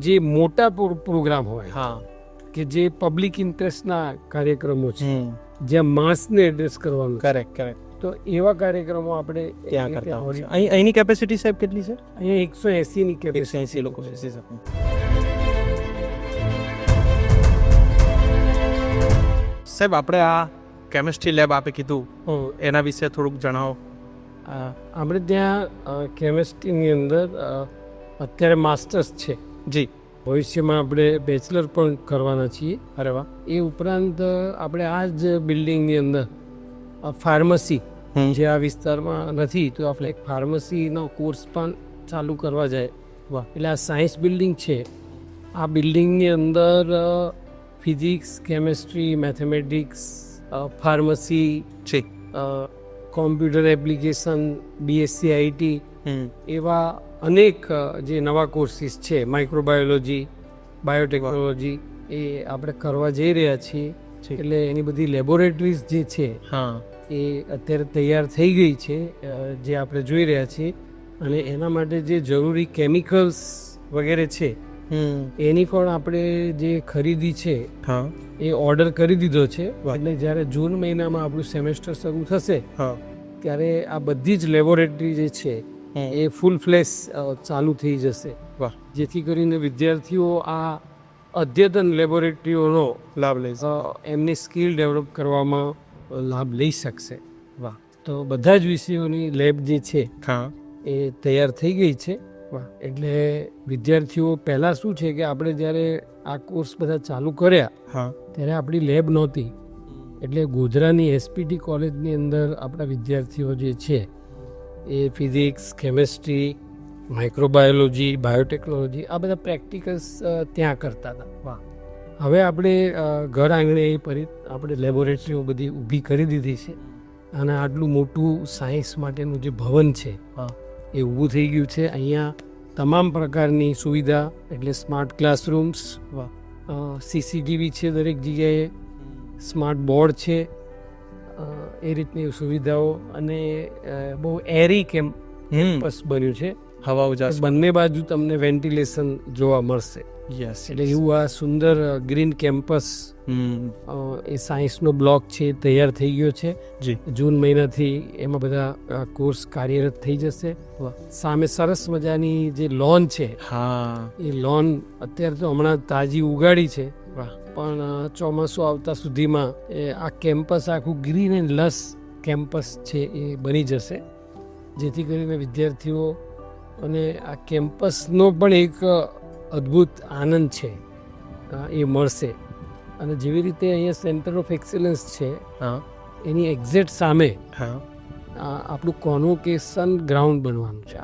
જે મોટા પ્રોગ્રામ હોય હા કે જે પબ્લિક ઇન્ટરેસ્ટના કાર્યક્રમો છે, જ્યાં માસને એડ્રેસ કરવાનું છે, કરેક્ટ તો એવા કાર્યક્રમો આપણે ત્યાં કરતા હોય છે. અહીંની કેપેસિટી સાહેબ કેટલી છે? અહીંયા 180ની કેપેસિટી 180 લોકો બેસી શકે. સાહેબ આપણે આ કેમિસ્ટ્રી લેબ આપે કીધું એના વિશે થોડુંક જણાવો. આપણે ત્યાં કેમિસ્ટ્રીની અંદર અત્યારે માસ્ટર્સ છે, જી ભવિષ્યમાં આપણે બેચલર પણ કરવાના છીએ. અરે વાહ. એ ઉપરાંત આપણે આ જ બિલ્ડિંગની અંદર ફાર્મસી જે આ વિસ્તારમાં નથી, તો આપણે એક ફાર્મસીનો કોર્સ પણ ચાલુ કરવા જાય. વાહ. એટલે આ સાયન્સ બિલ્ડિંગ છે. આ બિલ્ડિંગની અંદર ફિઝિક્સ, કેમેસ્ટ્રી, મેથેમેટિક્સ, ફાર્મસી, જી કોમ્પ્યુટર એપ્લિકેશન, બીએસસી આઈટી, એવા અનેક જે નવા કોર્સીસ છે, માઇક્રોબાયોલોજી, બાયોટેકનોલોજી, એ આપણે કરવા જઈ રહ્યા છીએ. એટલે એની બધી લેબોરેટરીઝ જે છે હા એ અત્યારે તૈયાર થઈ ગઈ છે, જે આપણે જોઈ રહ્યા છીએ. અને એના માટે જે જરૂરી કેમિકલ્સ વગેરે છે એની પણ આપણે જે ખરીદી છે હા એ ઓર્ડર કરી દીધો છે. એટલે જ્યારે જૂન મહિનામાં આપણું સેમેસ્ટર શરૂ થશે હા ત્યારે આ બધી જ લેબોરેટરી જે છે એ ફૂલ ફ્લેશ ચાલુ થઈ જશે. વાહ. જેથી કરીને વિદ્યાર્થીઓ આ અદ્યતન લેબોરેટરીઓનો લાભ લે. એમની સ્કિલ ડેવલપ કરવામાં લાભ લઈ શકશે. વાહ. તો બધા જ વિષયોની લેબ જે છે હા એ તૈયાર થઈ ગઈ છે. વાહ. એટલે વિદ્યાર્થીઓ પહેલાં શું છે કે આપણે જ્યારે આ કોર્સ બધા ચાલુ કર્યા હા ત્યારે આપણી લેબ નહોતી. એટલે ગોધરાની એસપીટી કોલેજની અંદર આપણા વિદ્યાર્થીઓ જે છે એ ફિઝિક્સ, કેમેસ્ટ્રી, માઇક્રોબાયોલોજી, બાયોટેકનોલોજી, આ બધા પ્રેક્ટિકલ્સ ત્યાં કરતા હતા. વાહ. હવે આપણે ઘર આંગણે આપણે લેબોરેટરીઓ બધી ઊભી કરી દીધી છે. અને આટલું મોટું સાયન્સ માટેનું જે ભવન છે એ ઊભું થઈ ગયું છે. અહીંયા તમામ પ્રકારની સુવિધા, એટલે સ્માર્ટ ક્લાસરૂમ્સ, સીસીટીવી છે દરેક જગ્યાએ, સ્માર્ટ બોર્ડ છે, એ રીતની સુવિધાઓ. અને બહુ એરી કેમ્પસ બન્યું છે. હવા ઉજાસ બંને બાજુ તમને વેન્ટિલેશન જોવા મળશે. યસ. એટલે એવું આ સુંદર ગ્રીન કેમ્પસ, એ સાયન્સનો બ્લોક છે, તૈયાર થઈ ગયો છે. જી જૂન મહિનાથી એમાં બધા કોર્સ કાર્યરત થઈ જશે. સામે સરસ મજાની જે લોન છે, હા એ લોન અત્યારે તો હમણાં તાજી ઉગાડી છે, વાહ. પણ ચોમાસું આવતા સુધીમાં એ આ કેમ્પસ આખું ગ્રીન એન્ડ લસ કેમ્પસ છે એ બની જશે. જેથી કરીને વિદ્યાર્થીઓ અને આ કેમ્પસનો પણ એક અદ્ભુત આનંદ છે એ મળશે. અને જેવી રીતે અહીંયા સેન્ટર ઓફ એક્સેલન્સ છે હા એની એક્ઝેક્ટ સામે હા આપણું કોન્વોકેશન ગ્રાઉન્ડ બનવાનું છે.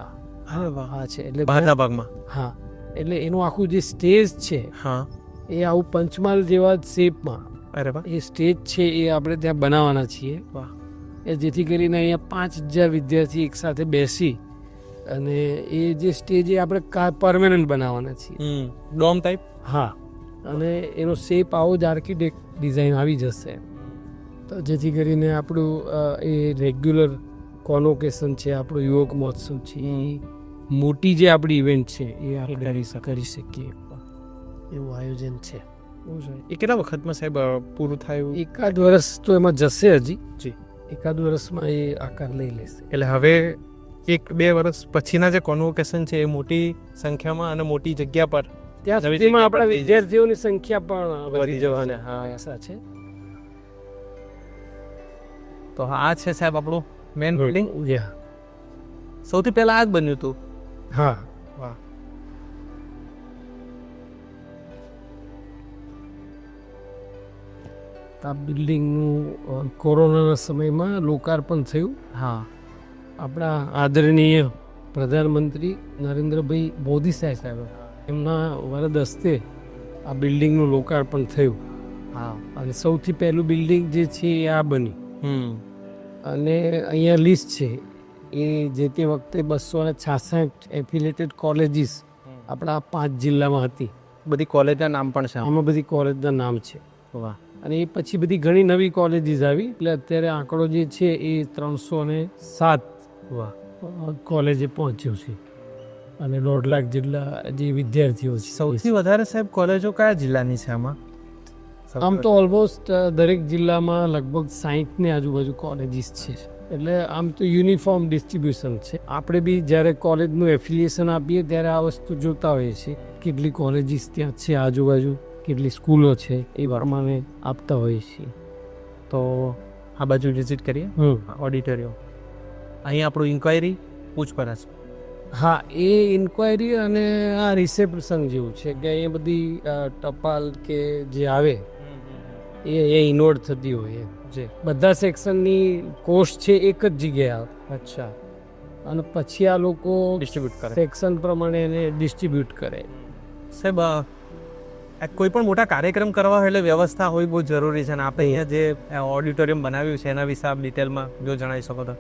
હા વાહ. હા છે, એટલે બહારના ભાગમાં. હા, એટલે એનું આખું જે સ્ટેજ છે હા એ આવું પંચમહાલ જેવા શેપમાં અરે વાહ. એ સ્ટેજ છે એ આપણે ત્યાં બનાવવાના છીએ. વાહ. એ જેથી કરીને અહીંયા 5000 વિદ્યાર્થી એકસાથે બેસી અને એ જે સ્ટેજ એ આપણે પરમેનન્ટ બનાવવાના છીએ. Dome type. હા, અને એનો શેપ આવો જ આર્કિટેક્ટ ડિઝાઇન આવી જશે. તો જેથી કરીને આપણું એ રેગ્યુલર કોન્વોકેશન છે, આપણો યુવક મહોત્સવ છે, એ મોટી જે આપણી ઇવેન્ટ છે એ આપણે કરી શકીએ એવું આયોજન છે. એ કેટલા વખતમાં સાહેબ પૂરું થાય? એકાદ વર્ષ તો એમાં જશે હજી. જી. એકાદ વર્ષમાં એ આકાર લઈ લેશે. એટલે હવે 1-2 વર્ષ પછીના જે કોન્વોકેશન છે એ મોટી સંખ્યામાં અને મોટી જગ્યા પર ત્યાં સુધીમાં આપણા વિદ્યાર્થીઓની સંખ્યા પણ વધી જવાની આશા છે. તો આ છે સાહેબ આપણું મેન બિલ્ડિંગ. યા. સૌથી પહેલા આ જ બન્યું હતું. હા. વાહ. આ બિલ્ડિંગનું કોરોનાના સમયમાં લોકાર્પણ થયું. હા. આપણા આદરણીય પ્રધાનમંત્રી નરેન્દ્રભાઈ મોદી સાહેબ એમના વરદ હસ્તે આ બિલ્ડિંગનું લોકાર્પણ થયું. હા. અને સૌથી પહેલું બિલ્ડિંગ જે છે એ આ બની. અને અહીંયા લિસ્ટ છે એ જે તે વખતે 266 એફિલેટેડ કોલેજીસ આપણા 5 જિલ્લામાં હતી. બધી કોલેજના નામ પણ છે આમાં બધી કોલેજના નામ છે. વાહ. અને એ પછી બધી ઘણી નવી કોલેજીસ આવી. એટલે અત્યારે આંકડો જે છે એ 307 કોલેજે પહોંચ્યો છે. અને 1.5 લાખ જેટલા જે વિદ્યાર્થીઓ છે. સૌથી વધારે સાહેબ કોલેજો કયા જિલ્લાની છે આમાં? આમ તો ઓલમોસ્ટ દરેક જિલ્લામાં લગભગ 60 ની આજુબાજુ કોલેજીસ છે. એટલે આમ તો યુનિફોર્મ ડિસ્ટ્રીબ્યુશન છે. આપણે બી જ્યારે કોલેજનું એફિલિએશન આપીએ ત્યારે આ વસ્તુ જોતા હોઈએ છીએ કેટલી કોલેજીસ ત્યાં છે આજુબાજુ, કેટલી સ્કૂલો છે, એ પ્રમાણે આપતા હોઈએ છીએ. તો આ બાજુ વિઝિટ કરીએ ઓડિટોરિયમ. અહીં આપણું ઇન્ક્વાયરી પૂછપરછ. હા, એ ઇન્ક્વાયરી અને આ રિસેપ્શન જેવું છે કે એ બધી ટપાલ કે જે આવે એ ઇન્વોલ્વ થતી હોય જે બધા સેક્શનની કોસ્ટ છે એક જ જગ્યાએ આવે. અચ્છા. અને પછી આ લોકો ડિસ્ટ્રીબ્યુટ કરે સેક્શન પ્રમાણે એને ડિસ્ટ્રીબ્યુટ કરે. સાહેબ કોઈ પણ મોટા કાર્યક્રમ કરવા હોય એટલે વ્યવસ્થા હોવી બહુ જરૂરી છે. અને આપણે અહીંયા જે ઓડિટોરિયમ બનાવ્યું છે એના વિશે આપ ડિટેલમાં જો જણાવી શકો તો.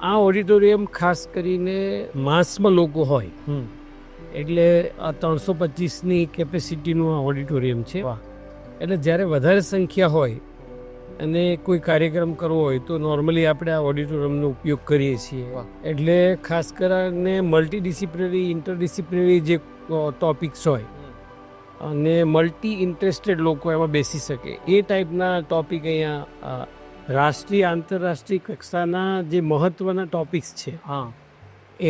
આ ઓડિટોરિયમ ખાસ કરીને માસમાં લોકો હોય એટલે આ 325ની કેપેસિટીનું આ ઓડિટોરિયમ છે. એટલે જ્યારે વધારે સંખ્યા હોય અને કોઈ કાર્યક્રમ કરવો હોય તો નોર્મલી આપણે આ ઓડિટોરિયમનો ઉપયોગ કરીએ છીએ. એટલે ખાસ કરીને મલ્ટીડિસિપ્લિનરી ઇન્ટરડિસિપ્લિનરી જે ટોપિક્સ હોય અને મલ્ટી ઇન્ટરેસ્ટેડ લોકો એમાં બેસી શકે એ ટાઈપના ટોપિક અહીંયા રાષ્ટ્રીય આંતરરાષ્ટ્રીય કક્ષાના જે મહત્ત્વના ટોપિક્સ છે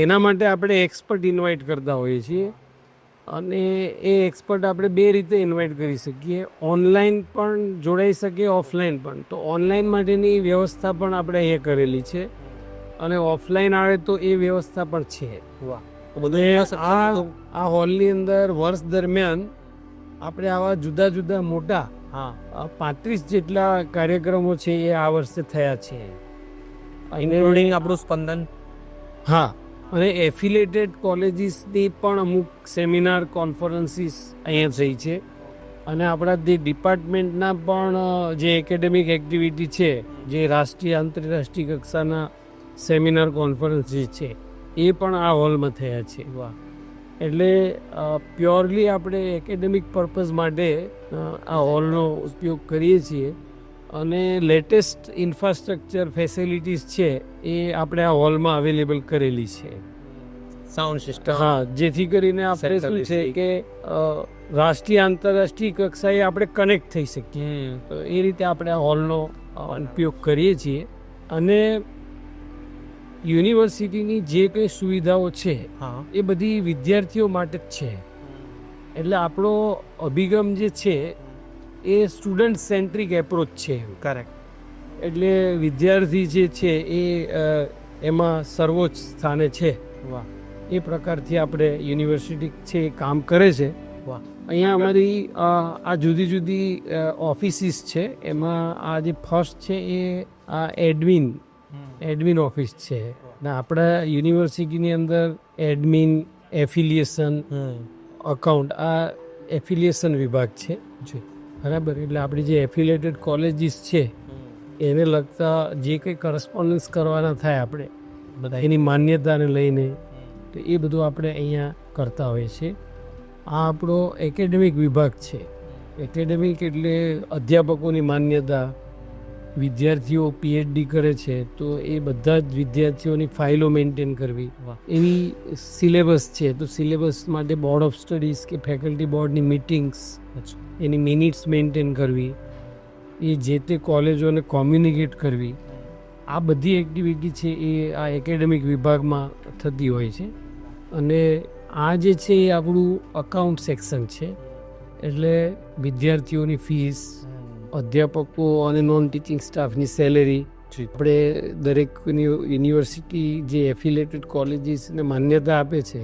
એના માટે આપણે એક્સપર્ટ ઇન્વાઇટ કરતા હોઈએ છીએ. અને એ એક્સપર્ટ આપણે બે રીતે ઇન્વાઇટ કરી શકીએ, ઓનલાઈન પણ જોડાઈ શકીએ, ઓફલાઈન પણ. તો ઓનલાઈન માટેની વ્યવસ્થા પણ આપણે અહીંયા કરેલી છે અને ઓફલાઈન આવે તો એ વ્યવસ્થા પણ છે. આ હોલની અંદર વર્ષ દરમિયાન આપણે આવા જુદા જુદા મોટા 35 જેટલા કાર્યક્રમો છે એ આ વર્ષે થયા છે. ઇન્ક્લુડિંગ આપણું સ્પંદન. હા, અને એફિલેટેડ કોલેજીસની પણ અમુક સેમિનાર કોન્ફરન્સીસ અહીંયા થઈ છે. અને આપણા જે ડિપાર્ટમેન્ટના પણ જે એકેડેમિક એક્ટિવિટી છે, જે રાષ્ટ્રીય આંતરરાષ્ટ્રીય કક્ષાના સેમિનાર કોન્ફરન્સીસ છે એ પણ આ હોલમાં થયા છે. એટલે પ્યોરલી આપણે એકેડેમિક પર્પઝ માટે આ હોલનો ઉપયોગ કરીએ છીએ. અને લેટેસ્ટ ઇન્ફ્રાસ્ટ્રક્ચર ફેસિલિટીઝ છે એ આપણે આ હોલમાં અવેલેબલ કરેલી છે. Sound system. હા, જેથી કરીને આપણે શું છે કે રાષ્ટ્રીય આંતરરાષ્ટ્રીય કક્ષાએ આપણે કનેક્ટ થઈ શકીએ. તો એ રીતે આપણે આ હોલનો ઉપયોગ કરીએ છીએ. અને યુનિવર્સિટીની જે કંઈ સુવિધાઓ છે એ બધી વિદ્યાર્થીઓ માટે જ છે. એટલે આપણો અભિગમ જે છે એ સ્ટુડન્ટ સેન્ટ્રિક એપ્રોચ છે. કરેક્ટ. એટલે વિદ્યાર્થી જે છે એ એમાં સર્વોચ્ચ સ્થાને છે. એ પ્રકારથી આપણે યુનિવર્સિટી છે એ કામ કરે છે. અહીંયા અમારી આ જુદી જુદી ઓફિસીસ છે. એમાં આ જે ફર્સ્ટ છે એ આ એડમિન ઓફિસ છે. ને આપણા યુનિવર્સિટીની અંદર એડમિન, એફિલિએશન, અકાઉન્ટ, આ એફિલિએશન વિભાગ છે. બરાબર. એટલે આપણી જે એફિલેટેડ કોલેજીસ છે એને લગતા જે કંઈ કરસ્પોન્ડન્સ કરવાના થાય આપણે બધા એની માન્યતાને લઈને તો એ બધું આપણે અહીંયા કરતા હોઈએ છીએ. આ આપણો એકેડેમિક વિભાગ છે. એકેડેમિક એટલે અધ્યાપકોની માન્યતા, વિદ્યાર્થીઓ પીએચડી કરે છે તો એ બધા જ વિદ્યાર્થીઓની ફાઇલો મેન્ટેન કરવી, એવી સિલેબસ છે. તો સિલેબસ માટે બોર્ડ ઓફ સ્ટડીઝ કે ફેકલ્ટી બોર્ડની મિટિંગ્સ, એની મિનિટ્સ મેન્ટેન કરવી, એ જે તે કોલેજોને કોમ્યુનિકેટ કરવી, આ બધી એક્ટિવિટી છે એ આ એકેડેમિક વિભાગમાં થતી હોય છે. અને આ જે છે એ આપણું અકાઉન્ટ સેક્શન છે. એટલે વિદ્યાર્થીઓની ફીસ, અધ્યાપકો અને નોન ટીચિંગ સ્ટાફની સેલેરી, આપણે દરેક યુનિવર્સિટી જે એફિલેટેડ કોલેજીસને માન્યતા આપે છે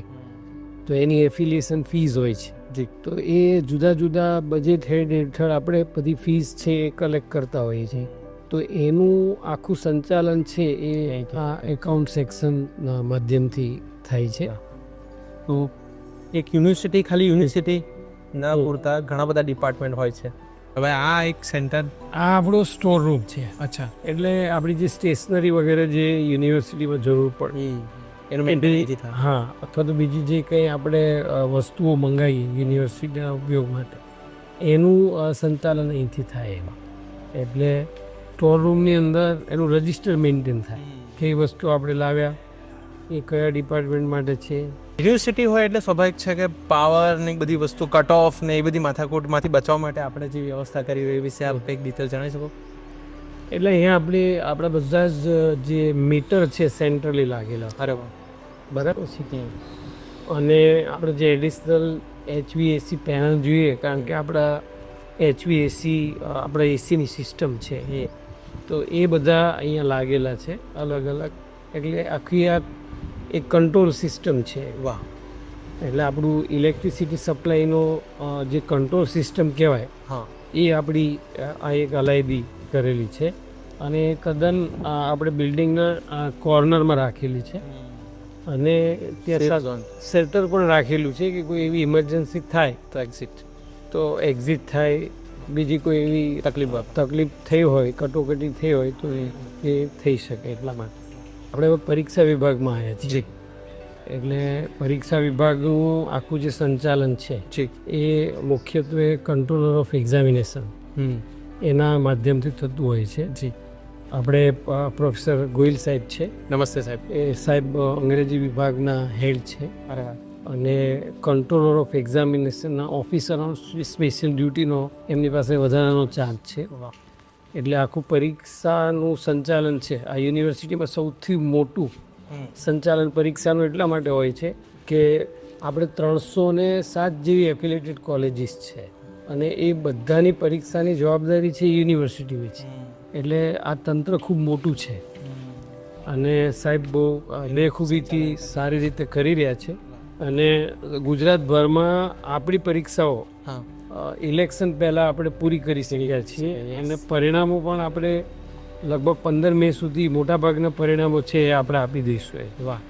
તો એની એફિલિએશન ફીસ હોય છે. તો એ જુદા જુદા બજેટ હેડ હેઠળ આપણે બધી ફીસ છે એ કલેક્ટ કરતા હોઈએ છીએ. તો એનું આખું સંચાલન છે એ આ એકાઉન્ટ સેક્શનના માધ્યમથી થાય છે. તો એક યુનિવર્સિટી ખાલી યુનિવર્સિટી ના પૂરતા ઘણા બધા ડિપાર્ટમેન્ટ હોય છે. હવે આ એક સેન્ટર, આ આપણો સ્ટોર રૂમ છે. અચ્છા. એટલે આપણી જે સ્ટેશનરી વગેરે જે યુનિવર્સિટીમાં જરૂર પડે એનું મેન્ટેન થાય. હા, અથવા તો બીજી જે કંઈ આપણે વસ્તુઓ મંગાવીએ યુનિવર્સિટીના ઉપયોગ માટે એનું સંચાલન અહીંથી થાય એમાં. એટલે સ્ટોર રૂમની અંદર એનું રજિસ્ટર મેન્ટેન થાય. કઈ વસ્તુ આપણે લાવ્યા, એ કયા ડિપાર્ટમેન્ટ માટે છે, યુનિવર્સિટી હોય એટલે સ્વાભાવિક છે કે પાવર ને બધી વસ્તુ કટ ઓફ ને એ બધી માથાકૂટમાંથી બચવા માટે આપણે જે વ્યવસ્થા કરી હોય એ વિશે આપ એક ડિટેલ જણાવી શકો? એટલે અહીંયા આપણા બધા જ જે મીટર છે સેન્ટ્રલી લાગેલા. અરે વાહ, બરાબર છે ત્યાં. અને આપણે જે એડિશનલ HVAC પેનલ જોઈએ, કારણ કે આપણા HVAC આપણા એસીની સિસ્ટમ છે તો એ બધા અહીંયા લાગેલા છે અલગ અલગ. એટલે આખી આ એક કંટ્રોલ સિસ્ટમ છે. વાહ. એટલે આપણું ઇલેક્ટ્રિસિટી સપ્લાયનો જે કંટ્રોલ સિસ્ટમ કહેવાય હા, એ આપણી આ એક અલાયદી કરેલી છે. અને તદ્દન આપણે બિલ્ડિંગના કોર્નરમાં રાખેલી છે. અને ત્યાં શેલ્ટર પણ રાખેલું છે કે કોઈ એવી ઇમરજન્સી થાય તો એક્ઝિટ થાય, બીજી કોઈ એવી તકલીફ થઈ હોય, કટોકટી થઈ હોય તો એ થઈ શકે. એટલા માટે આપણે હવે પરીક્ષા વિભાગમાં આવ્યા છીએ. એટલે પરીક્ષા વિભાગનું આખું જે સંચાલન છે એ મુખ્યત્વે કંટ્રોલર ઓફ એક્ઝામિનેશન એના માધ્યમથી થતું હોય છે. જી, આપણે પ્રોફેસર ગોહિલ સાહેબ છે. નમસ્તે સાહેબ. એ સાહેબ અંગ્રેજી વિભાગના હેડ છે. અને કંટ્રોલર ઓફ એક્ઝામિનેશનના ઓફિસરનો સ્પેશિયલ ડ્યુટીનો એમની પાસે વધારાનો ચાર્જ છે. એટલે આખું પરીક્ષાનું સંચાલન છે આ યુનિવર્સિટીમાં સૌથી મોટું સંચાલન પરીક્ષાનું એટલા માટે હોય છે કે આપણે 307 જેવી એફિલેટેડ કોલેજીસ છે અને એ બધાની પરીક્ષાની જવાબદારી છે યુનિવર્સિટીની છે. એટલે આ તંત્ર ખૂબ મોટું છે અને સાહેબ બહુ બેખૂબીથી સારી રીતે કરી રહ્યા છે. અને ગુજરાતભરમાં આપણી પરીક્ષાઓ ઇલેક્શન પહેલાં આપણે પૂરી કરી શક્યા છીએ. અને પરિણામો પણ આપણે લગભગ 15 મે સુધી મોટાભાગના પરિણામો છે એ આપણે આપી દઈશું. વાહ.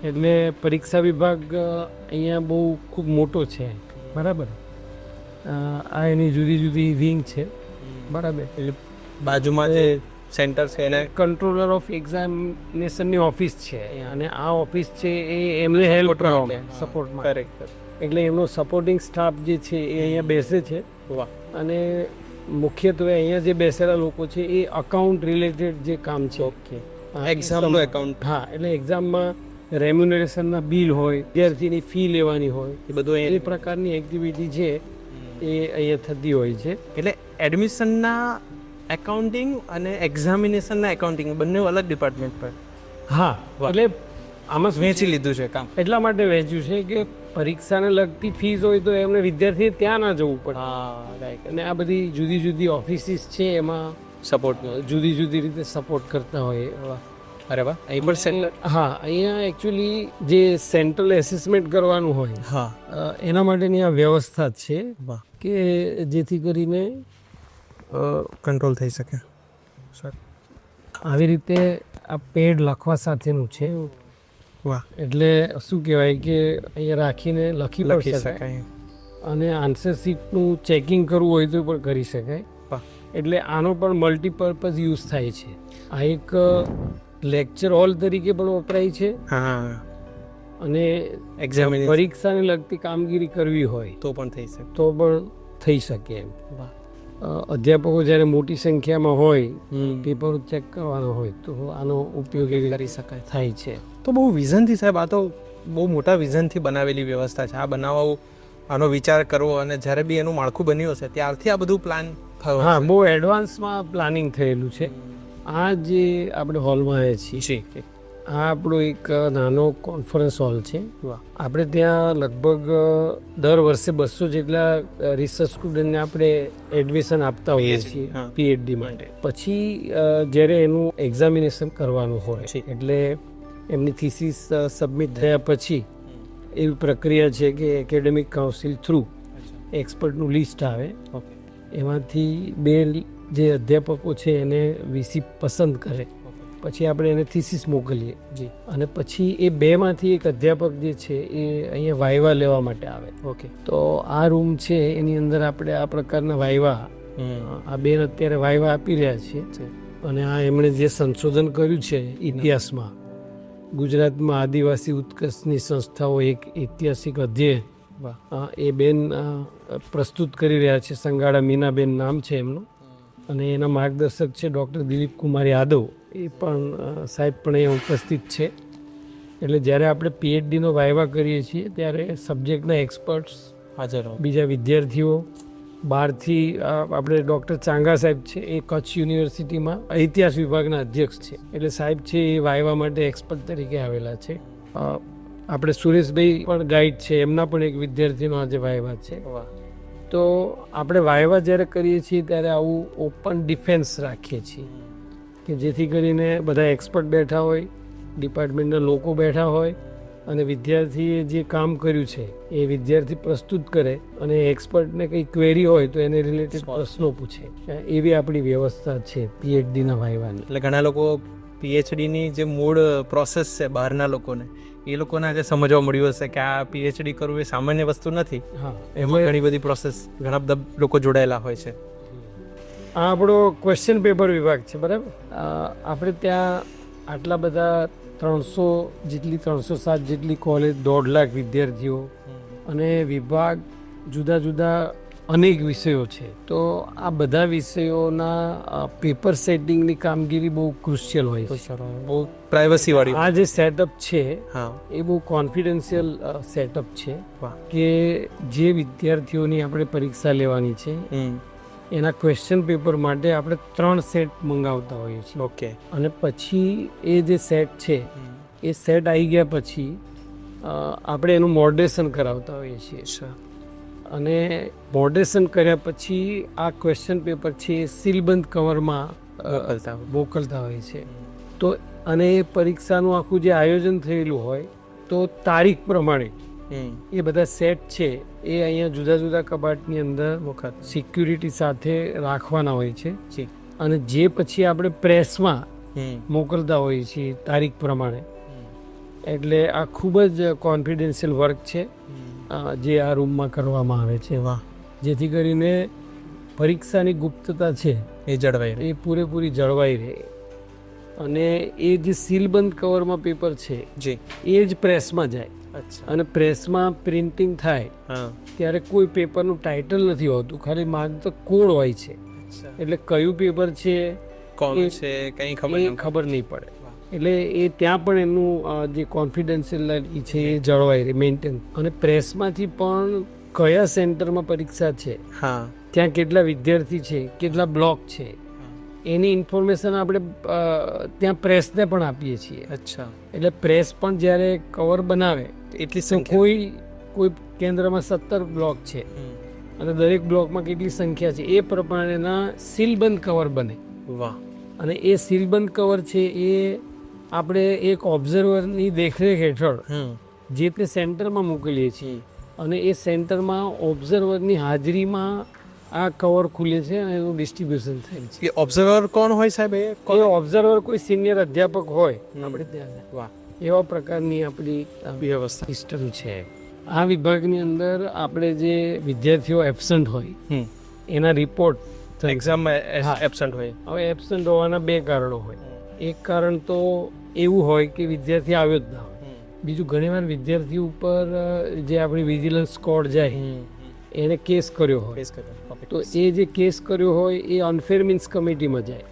એટલે પરીક્ષા વિભાગ અહીંયા બહુ ખૂબ મોટો છે. બરાબર. આ એની જુદી જુદી વિંગ છે. બરાબર. એટલે બાજુમાં જે સેન્ટર છે એને કંટ્રોલર ઓફ એક્ઝામિનેશનની ઓફિસ છે અને આ ઓફિસ છે એ એમને હેલ્પ કરવા માટે સપોર્ટમાં. કરેક્ટ. એટલે એમનો સપોર્ટિંગ સ્ટાફ જે છે એ અહીંયા બેસે છે. વાહ. અને મુખ્યત્વે અહીંયા જે બેસેલા લોકો છે એ અકાઉન્ટ રિલેટેડ જે કામ છે. ઓકે. એક્ઝામનું એકાઉન્ટ. હા, એટલે એક્ઝામમાં રેમ્યુનરેશનના બિલ હોય, વિદ્યાર્થીની ફી લેવાની હોય, એ બધું એ પ્રકારની એક્ટિવિટી છે એ અહીંયા થતી હોય છે. એટલે એડમિશનના એકાઉન્ટિંગ અને એક્ઝામિનેશનના એકાઉન્ટિંગ બંને અલગ ડિપાર્ટમેન્ટ પર. હા, એટલે આમાં વેચી લીધું છે કામ. એટલા માટે વહેંચ્યું છે કે પરીક્ષાને લગતી ફીસ હોય તો એમને વિદ્યાર્થી ત્યાં ના જવું પડે. હા, રાઈટ. અને આ બધી જુદી જુદી ઓફિસીસ છે એમાં સપોર્ટ જુદી જુદી રીતે સપોર્ટ કરતા હોય. અરે વાહ. અહીં પણ હા, અહીંયા એકચ્યુઅલી જે સેન્ટ્રલ એસેસમેન્ટ કરવાનું હોય હા એના માટેની આ વ્યવસ્થા છે. વાહ. કે જેથી કરીને કંટ્રોલ થઈ શકે. આવી રીતે આ પેડ લખવા સાથેનું છે. વાહ. એટલે શું કહેવાય કે અહીંયા રાખીને લખી શકાય અને આન્સર શીટનું ચેકિંગ કરવું હોય તો પણ કરી શકાય. એટલે આનો પણ મલ્ટીપર્પઝ યુઝ થાય છે. આ એક લેક્ચર હોલ તરીકે પણ વપરાય છે. હા. અને એક્ઝામિનેશન પરીક્ષાને લગતી કામગીરી કરવી હોય તો પણ થઈ શકે. તો પણ થઈ શકે એમ. અધ્યાપકો જ્યારે મોટી સંખ્યામાં હોય, પેપર ચેક કરવાનો હોય તો આનો ઉપયોગ કરી શકાય થાય છે. તો બહુ વિઝનથી સાહેબ, આ તો બહુ મોટા વિઝનથી બનાવેલી વ્યવસ્થા છે. આ બનાવવું, આનો વિચાર કરવો અને જ્યારે બી એનું માળખું બન્યું હશે ત્યારથી આ બધું પ્લાન થયો. હા, બહુ એડવાન્સમાં પ્લાનિંગ થયેલું છે. આ જે આપણે હોલમાં આવ્યા છીએ આ આપણો એક નાનો કોન્ફરન્સ હોલ છે. આપણે ત્યાં લગભગ દર વર્ષે 200 જેટલા રિસર્ચ સ્ટુડન્ટને આપણે એડમિશન આપતા હોઈએ છીએ PhD માટે. પછી જ્યારે એનું એક્ઝામિનેશન કરવાનું હોય એટલે એમની થીસીસ સબમિટ થયા પછી એવી પ્રક્રિયા છે કે એકેડેમિક કાઉન્સિલ થ્રુ એક્સપર્ટનું લિસ્ટ આવે. એમાંથી 2 જે અધ્યાપકો છે એને VC પસંદ કરે. પછી આપણે એને થીસીસ મોકલીએ. અને પછી એ 2માંથી એક અધ્યાપક જે છે એ અહીંયા વાયવા લેવા માટે આવે. ઓકે. તો આ રૂમ છે એની અંદર આપણે આ પ્રકારના વાયવા, આ બેન અત્યારે વાયવા આપી રહ્યા છીએ. અને આ એમણે જે સંશોધન કર્યું છે ઇતિહાસમાં, ગુજરાતમાં આદિવાસી ઉત્કર્ષની સંસ્થાઓ એક ઐતિહાસિક અધ્યયન, એ બેન પ્રસ્તુત કરી રહ્યા છે. સંગાડા મીનાબેન નામ છે એમનું. અને એના માર્ગદર્શક છે ડૉક્ટર દિલીપ કુમાર યાદવ. એ પણ સાહેબ પણ અહીંયા ઉપસ્થિત છે. એટલે જ્યારે આપણે પીએચડીનો વાયવા કરીએ છીએ ત્યારે સબ્જેક્ટના એક્સપર્ટ્સ, હાજર હો. બીજા વિદ્યાર્થીઓ, બહારથી આપણે ડૉક્ટર ચાંગા સાહેબ છે, એ કચ્છ યુનિવર્સિટીમાં ઇતિહાસ વિભાગના અધ્યક્ષ છે, એટલે સાહેબ છે એ વાયવા માટે એક્સપર્ટ તરીકે આવેલા છે. આપણે સુરેશભાઈ પણ ગાઈડ છે, એમના પણ એક વિદ્યાર્થીનો આજે વાયવા છે. વાહ. તો આપણે વાયવા જ્યારે કરીએ છીએ ત્યારે આવું ઓપન ડિફેન્સ રાખીએ છીએ કે જેથી કરીને બધા એક્સપર્ટ બેઠા હોય, ડિપાર્ટમેન્ટના લોકો બેઠા હોય અને વિદ્યાર્થીએ જે કામ કર્યું છે એ વિદ્યાર્થી પ્રસ્તુત કરે અને એક્સપર્ટને કંઈ ક્વેરી હોય તો એને રિલેટેડ પ્રશ્નો પૂછે. એવી આપણી વ્યવસ્થા છે પીએચડીના વાયવાની. એટલે ઘણા લોકો પીએચડીની જે મૂળ પ્રોસેસ છે બહારના લોકોને, એ લોકોને આજે સમજવા મળ્યું હશે કે આ પીએચડી કરવું એ સામાન્ય વસ્તુ નથી. હા, એમાં ઘણી બધી પ્રોસેસ, ઘણા બધા લોકો જોડાયેલા હોય છે. આ આપણો ક્વેશ્ચન પેપર વિભાગ છે, બરાબર. આપણે ત્યાં આટલા બધા 307 જેટલી કોલેજ, 1.5 લાખ વિદ્યાર્થીઓ અને વિભાગ, જુદા જુદા અનેક વિષયો છે. તો આ બધા વિષયોના પેપર સેટિંગની કામગીરી બહુ ક્રુશિયલ હોય છે. બહુ પ્રાઇવસી વાળી. આ જે સેટઅપ છે હા, એ બહુ કોન્ફિડન્શિયલ સેટઅપ છે વાહ. કે જે વિદ્યાર્થીઓની આપણે પરીક્ષા લેવાની છે એના ક્વેશ્ચન પેપર માટે આપણે 3 સેટ મંગાવતા હોઈએ છીએ. ઓકે. અને પછી એ જે સેટ છે એ સેટ આવી ગયા પછી આપણે એનું મોડરેશન કરાવતા હોઈએ છીએ. અને મોડરેશન કર્યા પછી આ ક્વેશ્ચન પેપર છે એ સીલબંધ કવરમાં મોકલતા હોય છે. તો અને એ પરીક્ષાનું આખું જે આયોજન થયેલું હોય તો તારીખ પ્રમાણે એ બધા સેટ છે એ અહીંયા જુદા જુદા કબાટની અંદર સિક્યુરિટી સાથે રાખવાના હોય છે. અને જે પછી આપણે પ્રેસમાં મોકલતા હોઈએ છીએ તારીખ પ્રમાણે. એટલે આ ખૂબ જ કોન્ફિડન્શિયલ વર્ક છે જે આ રૂમમાં કરવામાં આવે છે. વાહ. જેથી કરીને પરીક્ષાની ગુપ્તતા છે એ જળવાઈ રહે, એ પૂરેપૂરી જળવાઈ રહે. અને એ જે સીલબંધ કવરમાં પેપર છે જી, એ જ પ્રેસમાં જાય. અચ્છા. અને પ્રેસમાં પ્રિન્ટિંગ થાય હા, ત્યારે કોઈ પેપરનું ટાઇટલ નથી હોતું, ખાલી માત્ર કોડ હોય છે. એટલે કયું પેપર છે કોણ એ છે કંઈ એ ખબર ખબર નહીં પડે. એટલે એ ત્યાં પણ એનું જે કોન્ફિડન્શિયલ છે એ જળવાઈ રહે, મેન્ટેન. અને પ્રેસમાંથી પણ કયા સેન્ટરમાં પરીક્ષા છે, હા, ત્યાં કેટલા વિદ્યાર્થી છે, કેટલા બ્લોક છે, એની ઇન્ફોર્મેશન આપણે ત્યાં પ્રેસને પણ આપીએ છીએ. અચ્છા. એટલે પ્રેસ પણ જ્યારે કવર બનાવે એટલી તો સંખ્યા. કોઈ કેન્દ્રમાં 17 બ્લોક છે અને દરેક બ્લોકમાં કેટલી સંખ્યા છે એ પ્રમાણેના સીલબંધ કવર બને. વાહ. અને એ સીલબંધ કવર છે એ આપણે એક ઓબ્ઝર્વરની દેખરેખ હેઠળ જે તે સેન્ટરમાં મોકલીએ છીએ અને એ સેન્ટરમાં ઓબ્ઝર્વરની હાજરીમાં આ કવર ખુલે છે અને એનું ડિસ્ટ્રીબ્યુશન થાય છે. એ ઓબ્ઝર્વર કોણ હોય સાહેબ? એ ઓબ્ઝર્વર કોઈ સિનિયર અધ્યાપક હોય આપણે ત્યાં. વાહ. એવા પ્રકારની આપણી વ્યવસ્થા સિસ્ટમ છે. આ વિભાગની અંદર આપણે જે વિદ્યાર્થીઓ એબસન્ટ હોય એના રિપોર્ટ એક્ઝામમાં એબસન્ટ હોય. હવે એબસન્ટ હોવાના 2 કારણો હોય. એક કારણ તો એવું હોય કે વિદ્યાર્થી આવ્યો જ ના હોય. બીજું, ઘણીવાર વિદ્યાર્થી ઉપર જે આપણી વિજિલન્સ સ્કોડ જાય એને કેસ કર્યો હોય, તો એ જે કેસ કર્યો હોય એ અનફેર મીન્સ કમિટીમાં જાય,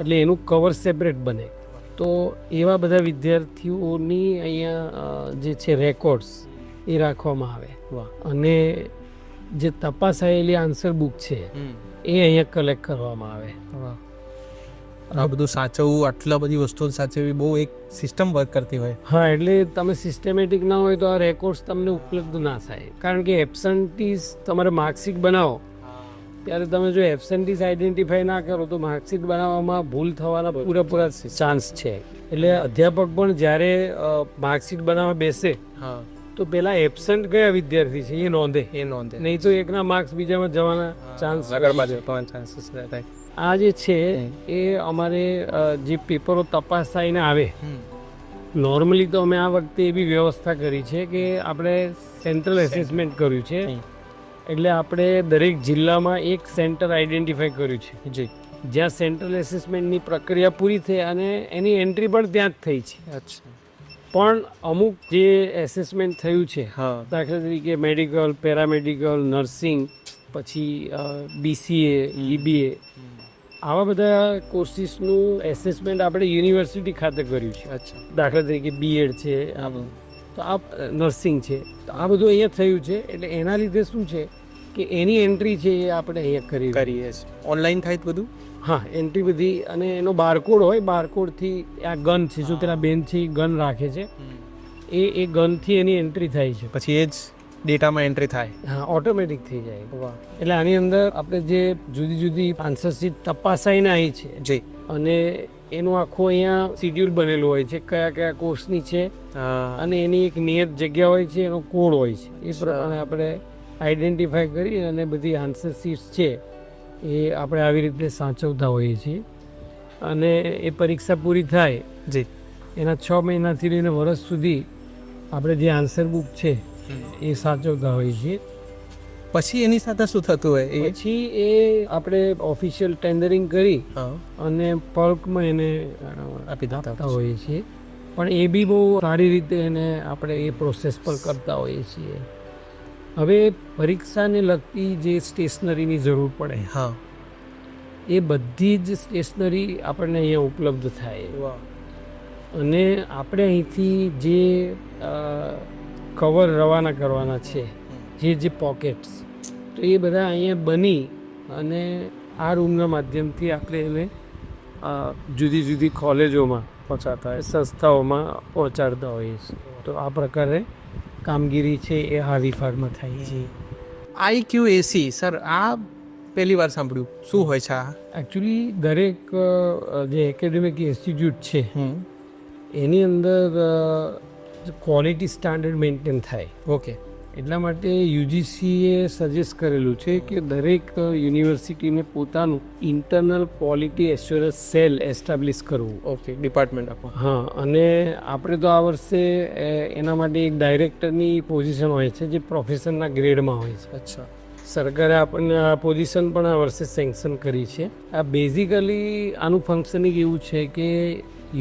એટલે એનું કવર સેપરેટ બને. તો એવા બધા વિદ્યાર્થીઓની અહીંયા જે છે રેકોર્ડ્સ એ રાખવામાં આવે. અને જે તપાસાયેલી આન્સર બુક છે એ અહીંયા કલેક્ટ કરવામાં આવે. આ બધું સાચવવું, આટલા બધી વસ્તુઓ સાચવવી બહુ એક સિસ્ટમ વર્ક કરતી હોય. હા, એટલે તમે સિસ્ટમેટિક ના હોય તો આ રેકોર્ડ્સ તમને ઉપલબ્ધ ના થાય. કારણ કે એબસન્ટીસ તમારે માર્કશીટ બનાવો ત્યારે તમે જો એબસન્ટીસ આઈડેન્ટિફાઈ ના કરો તો માર્કશીટ બનાવવામાં ભૂલ થવાના પૂરેપૂરા ચાન્સ છે. એટલે અધ્યાપક પણ જ્યારે માર્કશીટ બનાવવા બેસે તો પેલા એબસન્ટ કયા વિદ્યાર્થી છે એ નોંધે. નહીં તો એકના માર્ક્સ બીજામાં જવાના ચાન્સ. આ જે છે એ અમારે જે પેપરો તપાસ થઈને આવે, નોર્મલી તો અમે આ વખતે એવી વ્યવસ્થા કરી છે કે આપણે સેન્ટ્રલ એસેસમેન્ટ કર્યું છે. એટલે આપણે દરેક જિલ્લામાં એક સેન્ટર આઈડેન્ટિફાઈ કર્યું છે જ્યાં સેન્ટ્રલ એસેસમેન્ટની પ્રક્રિયા પૂરી થઈ અને એની એન્ટ્રી પણ ત્યાં જ થઈ છે. પણ અમુક જે એસેસમેન્ટ થયું છે, દાખલા તરીકે મેડિકલ, પેરામેડિકલ, નર્સિંગ, પછી BCA, EBA, આવા બધા કોર્સિસનું એસેસમેન્ટ આપણે યુનિવર્સિટી ખાતે કર્યું છે. અચ્છા. દાખલા તરીકે બીએડ છે, તો આ નર્સિંગ છે, તો આ બધું અહીંયા થયું છે. એટલે એના લીધે શું છે કે એની એન્ટ્રી છે એ આપણે અહીંયા કરીએ છીએ. ઓનલાઈન થાય બધું? હા, એન્ટ્રી બધી, અને એનો બારકોડ હોય, બારકોડથી આ ગન છે, જો પેલા બેન છે એ ગન રાખે છે, એ ગનથી એની એન્ટ્રી થાય છે. પછી એ જ ડેટામાં એન્ટ્રી થાય. હા, ઓટોમેટિક થઈ જાય. એટલે આની અંદર આપણે જે જુદી જુદી આન્સર શીટ તપાસાઈને આવી છે જી, અને એનું આખું અહીંયા શિડ્યુલ બનેલું હોય છે, કયા કયા કોર્સની છે, અને એની એક નિયત જગ્યા હોય છે, એનો કોડ હોય છે. એ પ્રમાણે આપણે આઈડેન્ટિફાઈ કરી અને બધી આન્સર શીટ્સ છે એ આપણે આવી રીતે સાચવતા હોઈએ છીએ. અને એ પરીક્ષા પૂરી થાય જી, એના 6 મહિનાથી લઈને વર્ષ સુધી આપણે જે આન્સર બુક છે એ સાચવતા હોઈએ છીએ. પછી એની સાથે શું થતું હોય? પછી એ આપણે ઓફિશિયલ ટેન્ડરિંગ કરી અને પલ્કમાં એને આપતા હોઈએ છીએ. પણ એ બી બહુ સારી રીતે એને આપણે એ પ્રોસેસ પર કરતા હોઈએ છીએ. હવે પરીક્ષાને લગતી જે સ્ટેશનરીની જરૂર પડે, હા, એ બધી જ સ્ટેશનરી આપણને અહીંયા ઉપલબ્ધ થાય. અને આપણે અહીંથી જે કવર રવાના કરવાના છે, જે પોકેટ્સ, તો એ બધા અહીંયા બની અને આ રૂમના માધ્યમથી આપણે એને જુદી જુદી કોલેજોમાં પહોંચાડતા હોય, સંસ્થાઓમાં પહોંચાડતા હોઈએ છીએ. તો આ પ્રકારે કામગીરી છે એ આ વિભાગમાં થાય છે. IQAC સર, આ પહેલી વાર સાંભળ્યું. શું હોય છે આ? એકચ્યુઅલી દરેક જે એકેડેમિક ઇન્સ્ટિટ્યૂટ છે એની અંદર ક્વોલિટી સ્ટાન્ડર્ડ મેન્ટેન થાય. ઓકે. એટલા માટે યુજીસીએ સજેસ્ટ કરેલું છે કે દરેક યુનિવર્સિટીને પોતાનું internal quality assurance cell establish કરવું. ઓકે, ડિપાર્ટમેન્ટ આપો. હા, અને આપણે તો આ વર્ષે એના માટે એક ડાયરેક્ટરની પોઝિશન હોય છે જે પ્રોફેસરના ગ્રેડમાં હોય છે. અચ્છા. સરકારે આપણને આ પોઝિશન પણ આ વર્ષે સેન્કશન કરી છે. આ બેઝિકલી આનું ફંક્શનિંગ એવું છે કે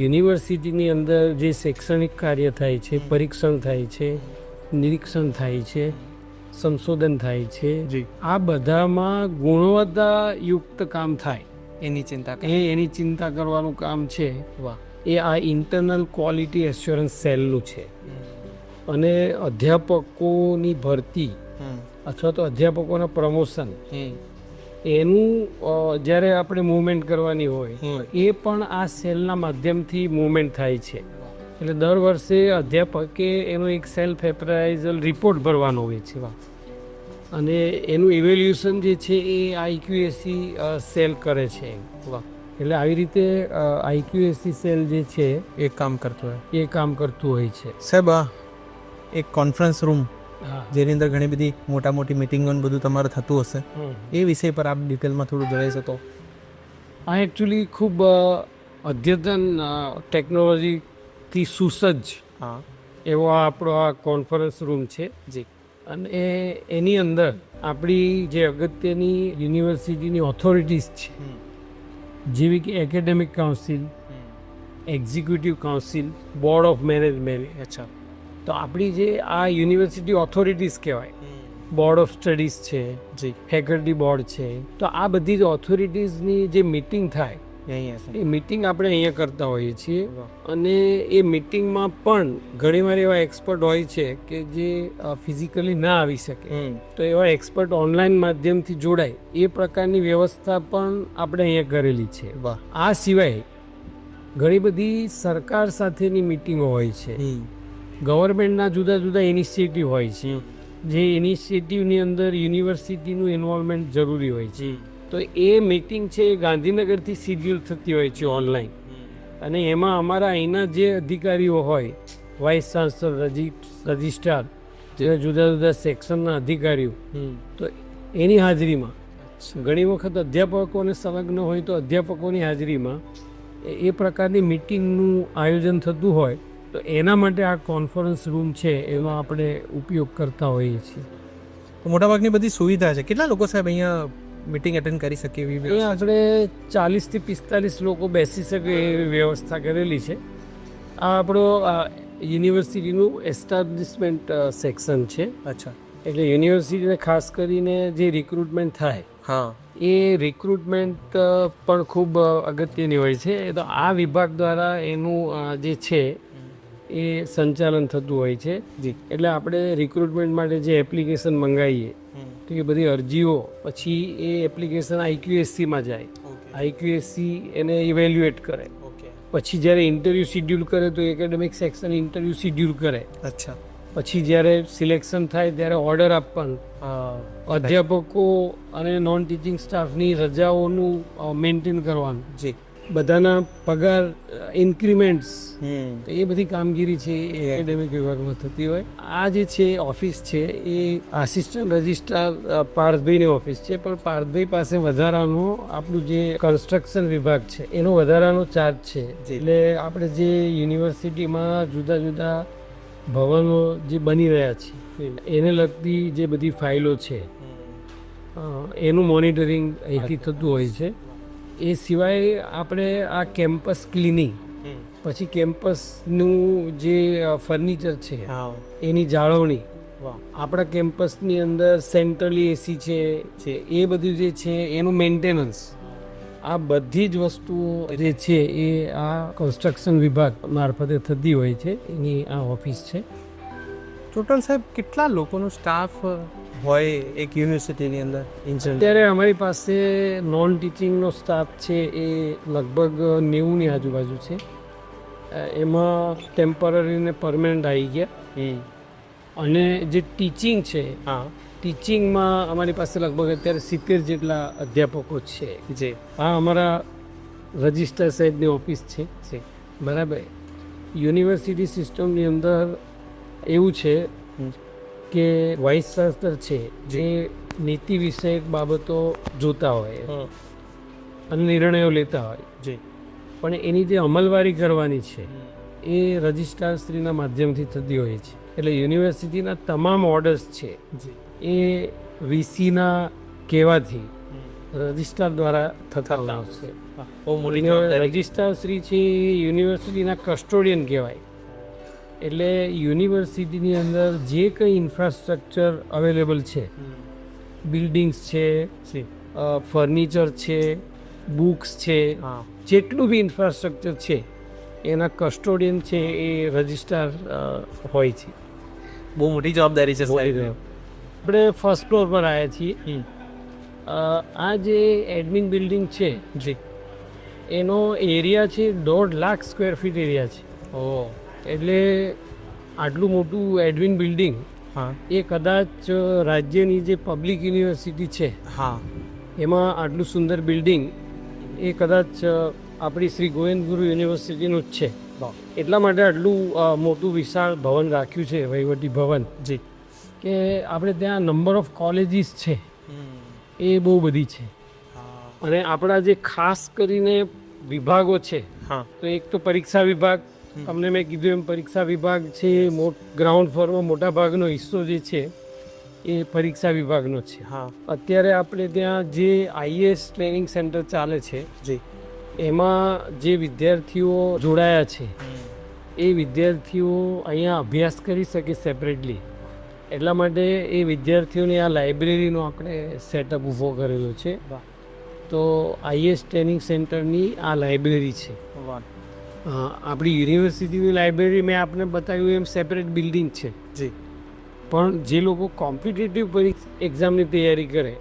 યુનિવર્સિટીની અંદર જે શૈક્ષણિક કાર્ય થાય છે, પરીક્ષણ થાય છે, નિરીક્ષણ થાય છે, સંશોધન થાય છે, જી, આ બધામાં ગુણવત્તાયુક્ત કામ થાય એની ચિંતા કરવાનું કામ છે. વાહ. એ આ ઇન્ટરનલ ક્વોલિટી એશ્યોરન્સ સેલનું છે. અને અધ્યાપકોની ભરતી અથવા તો અધ્યાપકોના પ્રમોશન એનું જ્યારે આપણે મૂવમેન્ટ કરવાની હોય એ પણ આ સેલના માધ્યમથી મૂવમેન્ટ થાય છે. એટલે દર વર્ષે અધ્યાપકે એનો એક સેલ્ફ એપ્રાઇઝલ રિપોર્ટ ભરવાનો હોય છે. અને એનું ઇવેલ્યુએશન જે છે એ IQAC સેલ કરે છે. એટલે આવી રીતે IQAC સેલ જે છે એ કામ કરતું હોય છે. સાહેબ, એક કોન્ફરન્સ રૂમ હા, જેની અંદર ઘણી બધી મોટી મિટિંગો બધું તમારે થતું હશે, એ વિષય પર આપ ડિટેલમાં થોડું જણાવી શકો? આ એકચ્યુઅલી ખૂબ અદ્યતન ટેકનોલોજીથી સુસજ્જ એવો આપણો આ કોન્ફરન્સ રૂમ છે. જી. અને એની અંદર આપણી જે અગત્યની યુનિવર્સિટીની ઓથોરિટીઝ છે, જેવી કે academic council, executive council, board of management. અચ્છા. તો આપણી જે આ યુનિવર્સિટી ઓથોરિટીઝ કહેવાય, બોર્ડ ઓફ સ્ટડીઝ છે, જી, ફેકલ્ટી બોર્ડ છે, તો આ બધી જ ઓથોરિટીઝની જે મિટિંગ થાય એ મિટિંગ આપણે અહીંયા કરતા હોઈએ છીએ. અને એ મિટિંગમાં પણ ઘણીવાર એવા એક્સપર્ટ હોય છે કે જે ફિઝિકલી ના આવી શકે, તો એવા એક્સપર્ટ ઓનલાઈન માધ્યમથી જોડાય એ પ્રકારની વ્યવસ્થા પણ આપણે અહીંયા કરેલી છે. આ સિવાય ઘણી બધી સરકાર સાથેની મિટિંગો હોય છે, ગવર્મેન્ટના જુદા જુદા ઇનિશિયેટિવ હોય છે, જે ઇનિશિયેટિવની અંદર યુનિવર્સિટીનું ઇન્વોલ્વમેન્ટ જરૂરી હોય છે. તો એ મિટિંગ છે એ ગાંધીનગરથી શિડ્યુલ થતી હોય છે ઓનલાઈન. અને એમાં અમારા અહીંના જે અધિકારીઓ હોય, વાઇસ ચાન્સલર, રજિસ્ટ્રાર, જુદા જુદા સેક્શનના અધિકારીઓ, તો એની હાજરીમાં ઘણી વખત અધ્યાપકોને સંલગ્ન હોય તો અધ્યાપકોની હાજરીમાં એ પ્રકારની મિટિંગનું આયોજન થતું હોય, તો એના માટે આ કોન્ફરન્સ રૂમ છે એનો આપણે ઉપયોગ કરતા હોઈએ છીએ. મોટાભાગની બધી સુવિધા છે. કેટલા લોકો સાહેબ અહીંયા મીટિંગ એટેન્ડ કરી શકે એવી? આપણે 40 થી 45 લોકો બેસી શકે એવી વ્યવસ્થા કરેલી છે. આ આપણો યુનિવર્સિટીનું એસ્ટાબ્લિશમેન્ટ સેક્શન છે. અચ્છા. એટલે યુનિવર્સિટીને ખાસ કરીને જે રિક્રુટમેન્ટ થાય હા એ રિક્રુટમેન્ટ પણ ખૂબ અગત્યની હોય છે. એ તો આ વિભાગ દ્વારા એનું જે છે એ સંચાલન થતું હોય છે. જી એટલે આપણે રિક્રુટમેન્ટ માટે જે એપ્લિકેશન મંગાવીએ તો એ બધી અરજીઓ પછી એ એપ્લિકેશન IQSCમાં જાય. IQSC એને ઇવેલ્યુએટ કરે. ઓકે પછી જ્યારે ઇન્ટરવ્યૂ શિડ્યુલ કરે તો એકેડેમિક સેક્શન ઇન્ટરવ્યૂ શિડ્યુલ કરે. અચ્છા પછી જ્યારે સિલેક્શન થાય ત્યારે ઓર્ડર આપવાનું. અધ્યાપકો અને નોન ટીચિંગ સ્ટાફની રજાઓનું મેન્ટેન કરવાનું. જી બધાના પગાર ઇન્ક્રીમેન્ટ્સ હમ એ બધી કામગીરી છે એ એકેડેમિક વિભાગમાં થતી હોય. આ જે છે ઓફિસ છે એ આસિસ્ટન્ટ રજિસ્ટ્રાર પાર્થભાઈની ઓફિસ છે, પણ પાર્થભાઈ પાસે વધારાનો આપણું જે કન્સ્ટ્રક્શન વિભાગ છે એનો વધારાનો ચાર્જ છે. એટલે આપણે જે યુનિવર્સિટીમાં જુદા જુદા ભવનો જે બની રહ્યા છે એને લગતી જે બધી ફાઇલો છે એનું મોનિટરિંગ અહીંથી થતું હોય છે. એ સિવાય આપણે આ કેમ્પસ ક્લિનિંગ પછી કેમ્પસનું જે ફર્નિચર છે હા એની જાળવણી, વાહ આપણા કેમ્પસની અંદર સેન્ટ્રલી એસી છે એ બધું જે છે એનું મેન્ટેનન્સ, આ બધી જ વસ્તુઓ જે છે એ આ કન્સ્ટ્રક્શન વિભાગ મારફતે થતી હોય છે. એની આ ઓફિસ છે. ટોટલ સાહેબ કેટલા લોકોનો સ્ટાફ હોય એક યુનિવર્સિટીની અંદર અત્યારે અમારી પાસે નોન ટીચિંગનો સ્ટાફ છે એ લગભગ 90ની આજુબાજુ છે. એમાં ટેમ્પરરી ને પરમેનન્ટ આવી ગયા. અને જે ટીચિંગ છે હા ટીચિંગમાં અમારી પાસે લગભગ અત્યારે 70 જેટલા અધ્યાપકો છે. જી આ અમારા રજિસ્ટ્રાર સાહેબની ઓફિસ છે. બરાબર. યુનિવર્સિટી સિસ્ટમની અંદર એવું છે કે વાઇસ ચાન્સલર છે જે નીતિ વિષયક બાબતો જોતા હોય અને નિર્ણયો લેતા હોય, જી પણ એની જે અમલવારી કરવાની છે એ રજિસ્ટ્રાર શ્રીના માધ્યમથી થતી હોય છે. એટલે યુનિવર્સિટીના તમામ ઓર્ડર્સ છે એ VCના કહેવાથી રજિસ્ટ્રાર દ્વારા થતા આવશે. રજિસ્ટ્રાર શ્રી છે એ યુનિવર્સિટીના કસ્ટોડિયન કહેવાય. એટલે યુનિવર્સિટીની અંદર જે કંઈ ઇન્ફ્રાસ્ટ્રક્ચર અવેલેબલ છે, બિલ્ડિંગ્સ છે, ફર્નિચર છે, બુક્સ છે, જેટલું બી ઇન્ફ્રાસ્ટ્રક્ચર છે એના કસ્ટોડિયન છે એ રજિસ્ટ્રાર હોય છે. બહુ મોટી જવાબદારી છે સાહેબ. આપણે ફર્સ્ટ ફ્લોર પર આવ્યા છીએ. આ જે એડમિન બિલ્ડિંગ છે જી એનો એરિયા છે 1.5 લાખ સ્ક્વેર ફીટ એરિયા છે. ઓહ એટલે આટલું મોટું એડમિન બિલ્ડિંગ હા એ કદાચ રાજ્યની જે પબ્લિક યુનિવર્સિટી છે હા એમાં આટલું સુંદર બિલ્ડિંગ એ કદાચ આપણી શ્રી ગોવિંદ ગુરુ યુનિવર્સિટીનું જ છે. એટલા માટે આટલું મોટું વિશાળ ભવન રાખ્યું છે, વહીવટી ભવન. જી કે આપણે ત્યાં નંબર ઓફ કોલેજીસ છે એ બહુ બધી છે. અને આપણા જે ખાસ કરીને વિભાગો છે હા તો એક તો પરીક્ષા વિભાગ, તમને મેં કીધું એમ પરીક્ષા વિભાગ છે. ગ્રાઉન્ડ ફ્લોરમાં મોટા ભાગનો હિસ્સો જે છે એ પરીક્ષા વિભાગનો છે. હા અત્યારે આપણે ત્યાં જે IAS ટ્રેનિંગ સેન્ટર ચાલે છે જી એમાં જે વિદ્યાર્થીઓ જોડાયા છે એ વિદ્યાર્થીઓ અહીંયા અભ્યાસ કરી શકે સેપરેટલી. એટલા માટે એ વિદ્યાર્થીઓની આ લાઇબ્રેરીનો આપણે સેટઅપ ઊભો કરેલો છે. તો IAS ટ્રેનિંગ સેન્ટરની આ લાઇબ્રેરી છે. આપણી યુનિવર્સિટીની લાઇબ્રેરી મેં આપને બતાવ્યું એમ સેપરેટ બિલ્ડિંગ છે. જી પણ જે લોકો કોમ્પિટિટિવ એક્ઝામની તૈયારી કરે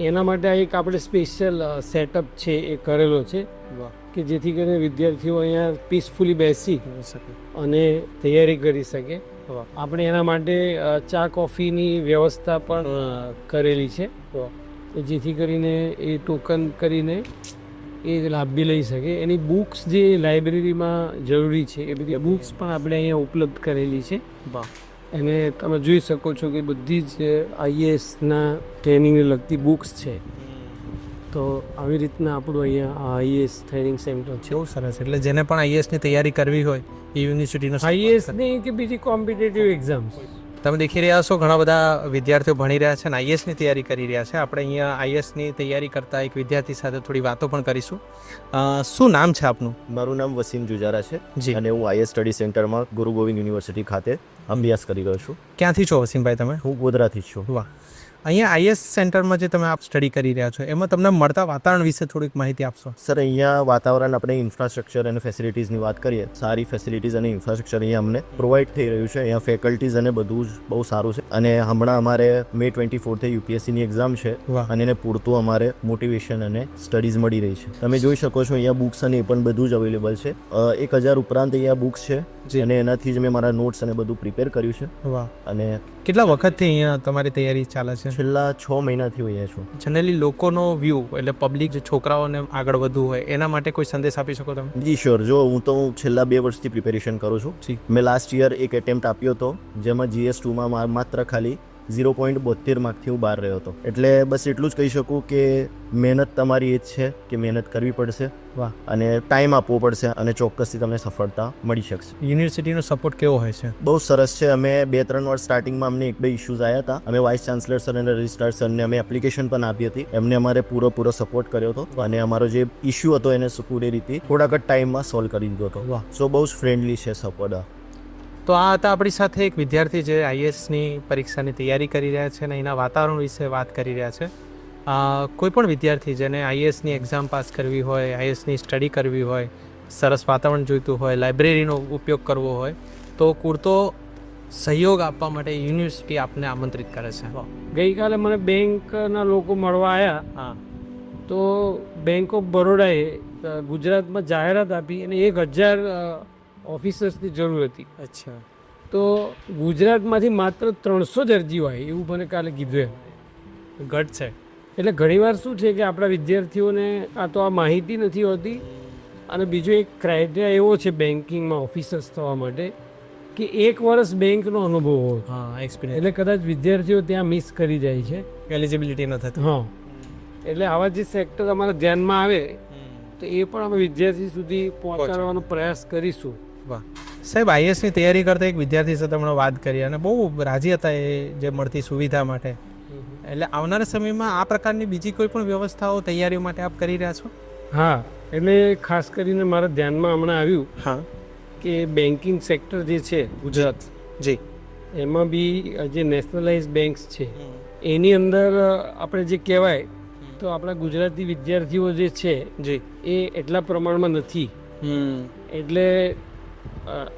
એના માટે આ એક આપણે સ્પેશિયલ સેટઅપ છે એ કરેલો છે કે જેથી કરીને વિદ્યાર્થીઓ અહીંયા પીસફુલી બેસી અને તૈયારી કરી શકે. આપણે એના માટે ચા કોફીની વ્યવસ્થા પણ કરેલી છે જેથી કરીને એ ટોકન કરીને એ લાભ બી લઈ શકે. એની બુક્સ જે લાઇબ્રેરીમાં જરૂરી છે એ બધી બુક્સ પણ આપણે અહીંયા ઉપલબ્ધ કરેલી છે. અને તમે જોઈ શકો છો કે બધી જ IASના ટ્રેનિંગને લગતી બુક્સ છે. તો આવી રીતના આપણું અહીંયા IAS ટ્રેનિંગ સેન્ટર છે. બહુ સરસ. એટલે જેને પણ IASની તૈયારી કરવી હોય એ યુનિવર્સિટીનો IAS નહીં કે બીજી કોમ્પિટિટિવ એક્ઝામ્સ. તમે દેખી રહ્યા છો ઘણા બધા વિદ્યાર્થીઓ ભણી રહ્યા છે અને IASની તૈયારી કરી રહ્યા છે. આપણે અહીંયા IASની તૈયારી કરતા એક વિદ્યાર્થી સાથે થોડી વાતો પણ કરીશું. શું નામ છે આપનું? મારું નામ વસીમ જુજારા છે જી. અને હું IAS સ્ટડી સેન્ટરમાં ગુરુ ગોવિંદ યુનિવર્સિટી ખાતે અભ્યાસ કરી રહ્યો છું. ક્યાંથી છો વસીમભાઈ તમે? હું ગોધરાથી જ છું. વાહ. અહીંયા આઈએસ સેન્ટરમાં જે તમે આપ સ્ટડી કરી રહ્યા છો એમાં તમને મળતા વાતાવરણ વિશે થોડીક માહિતી આપશો. સર, અહીંયા વાતાવરણ, આપણે ઇન્ફ્રાસ્ટ્રક્ચર અને ફેસિલિટીઝની વાત કરીએ, સારી ફેસિલિટીઝ અને ઇન્ફ્રાસ્ટ્રક્ચર અહીંયા અમને પ્રોવાઈડ થઈ રહ્યું છે. અહીંયા ફેકલ્ટીઝ અને બધું જ બહુ સારું છે. અને હમણાં અમારે May 24 યુપીએસસીની એક્ઝામ છે વાહ. અને એને પૂરતું અમારે મોટિવેશન અને સ્ટડીઝ મળી રહી છે. તમે જોઈ શકો છો અહીંયા બુક્સ અને એ પણ બધું જ અવેલેબલ છે. 1000 ઉપરાંત અહીંયા બુક્સ છે અને એનાથી જ મેં મારા નોટ્સ અને બધું પ્રિપેર કર્યું છે. વાહ. અને કેટલા વખતથી અહીંયા તમારી તૈયારી ચાલે છે? છેલ્લા 6 મહિનાથી હું અહીંયા છું. જનરલી લોકોનો વ્યૂ એટલે પબ્લિક જે છોકરાઓને આગળ વધવું હોય એના માટે કોઈ સંદેશ આપી શકો તમે? જી શ્યોર. જો હું તો છેલ્લા 2 વર્ષથી પ્રિપેરેશન કરું છું. જી. મેં લાસ્ટ યર એક એટેમ્પ્ટ આપ્યો હતો જેમાં GS2માં માત્ર ખાલી 0.72 માર્કથી હું બહાર રહ્યો હતો. એટલે બસ એટલું જ કહી શકું કે મહેનત તમારી એ જ છે કે મહેનત કરવી પડશે. વાહ. અને ટાઈમ આપવો પડશે અને ચોક્કસથી તમને સફળતા મળી શકશે. યુનિવર્સિટીનો સપોર્ટ કેવો હોય છે? બહુ સરસ છે. અમે 2-3 વાર સ્ટાર્ટિંગમાં અમને 1-2 ઇશ્યુઝ આવ્યા હતા. અમે વાઇસ ચાન્સલર સર અને રજિસ્ટ્રાર સરને અમે એપ્લિકેશન પણ આપી હતી. એમને અમારે પૂરો સપોર્ટ કર્યો હતો અને અમારો જે ઇશ્યુ હતો એને પૂરી રીતે થોડાક જ ટાઈમમાં સોલ્વ કરી દીધો હતો. વાહ. સો બહુ જ ફ્રેન્ડલી છે સપોર્ટ. તો આ હતા આપણી સાથે એક વિદ્યાર્થી જે આઈએસની પરીક્ષાની તૈયારી કરી રહ્યા છે અને એના વાતાવરણ વિશે વાત કરી રહ્યા છે. કોઈ પણ વિદ્યાર્થી જેને આઈએસની એક્ઝામ પાસ કરવી હોય, આઈએસની સ્ટડી કરવી હોય, સરસ વાતાવરણ જોઈતું હોય, લાઇબ્રેરીનો ઉપયોગ કરવો હોય તો પૂરતો સહયોગ આપવા માટે યુનિવર્સિટી આપને આમંત્રિત કરે છે. ગઈકાલે મને બેંકના લોકો મળવા આવ્યા. હા. તો બેંક ઓફ બરોડાએ ગુજરાતમાં જાહેરાત આપી અને 1000 ઓફિસર્સની જરૂર હતી. અચ્છા. તો ગુજરાતમાંથી માત્ર 300 જ અરજીઓ આવી એવું મને કાલે કીધું. એમ ગઢ છે. એટલે ઘણીવાર શું છે કે આપણા વિદ્યાર્થીઓને આ તો આ માહિતી નથી હોતી અને બીજો એક ક્રાઇટેરિયા એવો છે બેન્કિંગમાં ઓફિસર્સ થવા માટે કે 1 વર્ષ બેંકનો અનુભવ હોય. હા, એક્સપિરિયન્સ. એટલે કદાચ વિદ્યાર્થીઓ ત્યાં મિસ કરી જાય છે. એલિજિબિલિટી ન થતી. હા. એટલે આવા જે સેક્ટર અમારા ધ્યાનમાં આવે તો એ પણ અમે વિદ્યાર્થી સુધી પહોંચાડવાનો પ્રયાસ કરીશું. વાહ. સાહેબ, આઈએસની તૈયારી કરતા એક વિદ્યાર્થી સાથે હમણાં વાત કરી અને બહુ રાજી હતા એ જે મળતી સુવિધા માટે. એટલે આવનારા સમયમાં આ પ્રકારની બીજી કોઈ પણ વ્યવસ્થાઓ તૈયારીઓ માટે આપ કરી રહ્યા છો? હા, એટલે ખાસ કરીને મારા ધ્યાનમાં હમણાં આવ્યું હા કે બેન્કિંગ સેક્ટર જે છે ગુજરાત, જી, એમાં બી જે નેશનલાઇઝ બેંક્સ છે એની અંદર આપણે જે કહેવાય તો આપણા ગુજરાતી વિદ્યાર્થીઓ જે છે જી એ એટલા પ્રમાણમાં નથી. એટલે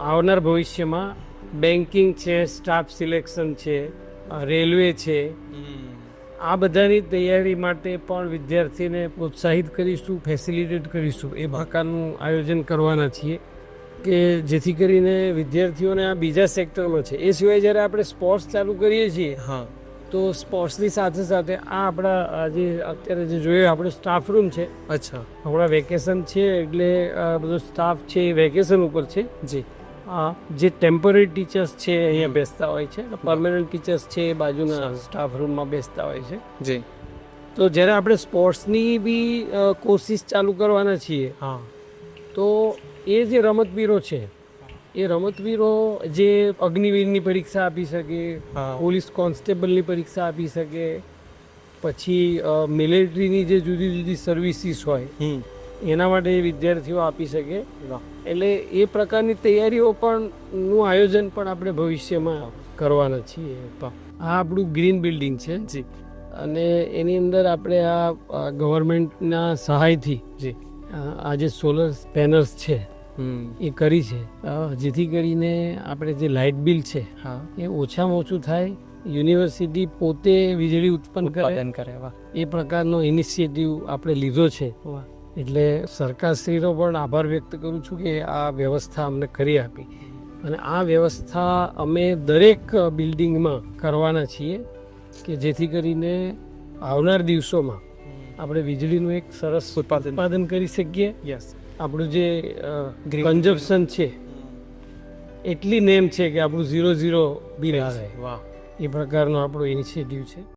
આવનાર ભવિષ્યમાં બેન્કિંગ છે, સ્ટાફ સિલેક્શન છે, રેલવે છે, આ બધાની તૈયારી માટે પણ વિદ્યાર્થીને પ્રોત્સાહિત કરીશું, ફેસિલિટેટ કરીશું. એ પ્રકારનું આયોજન કરવાના છીએ કે જેથી કરીને વિદ્યાર્થીઓને આ બીજા સેક્ટરમાં છે. એ સિવાય જ્યારે આપણે સ્પોર્ટ્સ ચાલુ કરીએ છીએ હા તો સ્પોર્ટ્સની સાથે સાથે આ આપણા જે અત્યારે જે જોઈએ આપણે સ્ટાફ રૂમ છે. અચ્છા. હમણાં વેકેશન છે એટલે બધો સ્ટાફ છે એ વેકેશન ઉપર છે. જી. જે ટેમ્પરરી ટીચર્સ છે અહીંયા બેસતા હોય છે, પરમેનન્ટ ટીચર્સ છે એ બાજુના સ્ટાફ રૂમમાં બેસતા હોય છે. જી. તો જ્યારે આપણે સ્પોર્ટ્સની બી કોર્સિસ ચાલુ કરવાના છીએ હા તો એ જે રમતવીરો છે એ રમતવીરો જે અગ્નિવીરની પરીક્ષા આપી શકે, પોલીસ કોન્સ્ટેબલની પરીક્ષા આપી શકે, પછી મિલિટરીની જે જુદી જુદી સર્વિસીસ હોય એના માટે વિદ્યાર્થીઓ આપી શકે. એટલે એ પ્રકારની તૈયારીઓ પણ નું આયોજન પણ આપણે ભવિષ્યમાં કરવાના છીએ. આ આપણું ગ્રીન બિલ્ડિંગ છે જી, અને એની અંદર આપણે આ ગવર્મેન્ટના સહાયથી જી આ જે સોલર પેનલ્સ છે એ કરી છે જેથી કરીને આપણે જે લાઇટ બિલ છે હા એ ઓછામાં ઓછું થાય. યુનિવર્સિટી પોતે વીજળી ઉત્પન્ન કરે એ પ્રકારનો ઇનિશિયેટિવ આપણે લીધો છે. એટલે સરકારશ્રીનો પણ આભાર વ્યક્ત કરું છું કે આ વ્યવસ્થા અમને કરી આપી અને આ વ્યવસ્થા અમે દરેક બિલ્ડિંગમાં કરવાના છીએ કે જેથી કરીને આવનાર દિવસોમાં આપણે વીજળીનું એક સરસ ઉત્પાદન કરી શકીએ. યસ. આપણું જે કન્ઝપ્શન છે એટલી નેમ છે કે આપણું 0 બિલ આવે. વાહ. એ પ્રકારનો આપણો ઇનિશિયેટિવ છે.